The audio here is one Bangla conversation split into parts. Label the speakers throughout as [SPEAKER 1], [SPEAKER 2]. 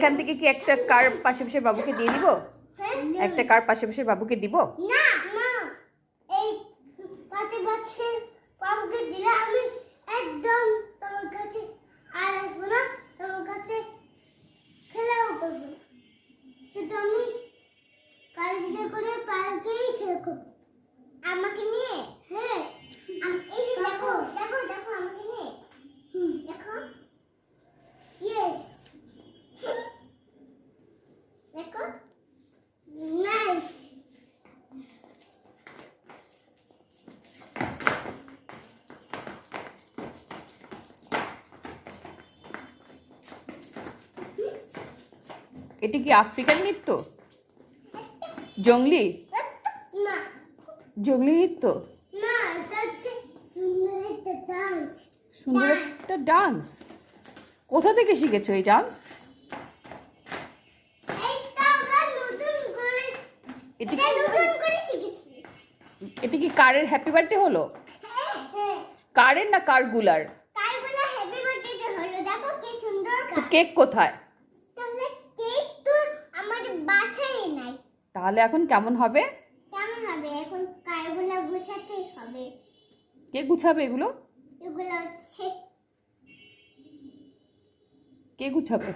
[SPEAKER 1] এখান থেকে কি একটা কার পাশে পাশে বাবুকে দিয়ে দিব? একটা কার পাশে পাশে বাবুকে দিব?
[SPEAKER 2] না না, এই পাশে পাশে বাবুকে দিলে আমি একদম তোমার কাছে আর আসবো না, তোমার কাছে খেলাও করবো না। শুধু আমি কালকে করে পার্কেই খেলা করবো আমাকে নিয়ে। হ্যাঁ, এই যে দেখো দেখো দেখো আমাকে নিয়ে। দেখো, ইয়েস, দেখো, নাইস।
[SPEAKER 1] এটা কি আফ্রিকান নৃত্য? জংলি
[SPEAKER 2] না
[SPEAKER 1] জংলি নৃত্য?
[SPEAKER 2] না, এটা হচ্ছে সুন্দর একটা ডান্স।
[SPEAKER 1] সুন্দর একটা ডান্স। কোথা থেকে শিখেছো এই ডান্স?
[SPEAKER 2] এইটা আমরা নতুন করে
[SPEAKER 1] এটা
[SPEAKER 2] এটা নতুন করে শিখেছি।
[SPEAKER 1] এটা কি কারের হ্যাপি বার্থডে হলো?
[SPEAKER 2] হ্যাঁ হ্যাঁ,
[SPEAKER 1] কারের না কারগুলার?
[SPEAKER 2] তারগুলো হ্যাপি বার্থডে হলো, দেখো কি সুন্দর
[SPEAKER 1] তো
[SPEAKER 2] কার।
[SPEAKER 1] কেক কোথায়?
[SPEAKER 2] তাহলে কেক তো আমাদের বাসায় নাই,
[SPEAKER 1] তাহলে এখন কেমন হবে?
[SPEAKER 2] কেমন হবে? এখন কারগুলো গুছাতে হবে।
[SPEAKER 1] কে গুছাবে এগুলো?
[SPEAKER 2] এগুলো হচ্ছে,
[SPEAKER 1] কে গুছাবে?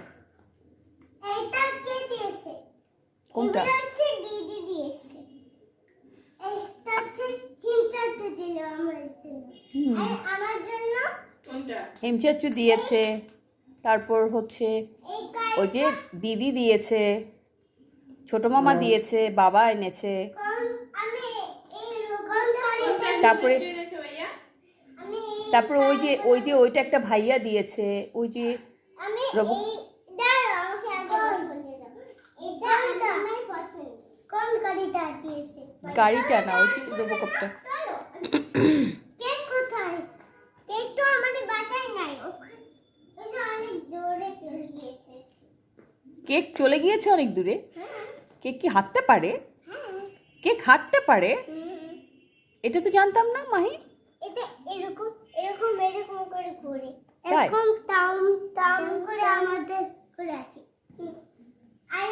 [SPEAKER 2] এইটা কে দিয়েছে?
[SPEAKER 1] কোনটা?
[SPEAKER 2] এগুলো হচ্ছে দিদি দিয়েছে। এইটা হচ্ছে হিমচাতে দিল আমার জন্য। আর আমার জন্য
[SPEAKER 1] হেমচাচু দিয়েছে, তারপর হচ্ছে
[SPEAKER 2] এই
[SPEAKER 1] ওই যে দিদি দিয়েছে, ছোট মামা দিয়েছে, বাবা এনেছে,
[SPEAKER 2] আমি এই রকম করে
[SPEAKER 1] তারপরে
[SPEAKER 2] আমি
[SPEAKER 1] তারপরে ওইটা একটা ভাইয়া দিয়েছে, ওই যে
[SPEAKER 2] আমি
[SPEAKER 1] রবু-
[SPEAKER 2] এই দাঁড়াও, আমাকে আগে বলে দাও। এটা আমার পছন্দ। কোন গাড়িটা দিয়েছে?
[SPEAKER 1] গাড়িটা না, ওই যে রোবোকপটা।
[SPEAKER 2] চলো। কেক কোথায়? কেক তো আমাদের বাসায় নাই, ওখানে এটা অনেক দূরে চলে গিয়েছে।
[SPEAKER 1] কেক চলে গিয়েছে অনেক দূরে?
[SPEAKER 2] হ্যাঁ
[SPEAKER 1] কেক কি হাঁটতে পারে?
[SPEAKER 2] হ্যাঁ।
[SPEAKER 1] কেক হাঁটতে পারে?
[SPEAKER 2] হুম।
[SPEAKER 1] এটা তো জানতাম না মাহি।
[SPEAKER 2] এটা এরকম এরকম এরকম করে ঘুরে,
[SPEAKER 1] তাই?
[SPEAKER 2] এরকম টাউন টাউন করে আমাদের ঘুরে আসে। আর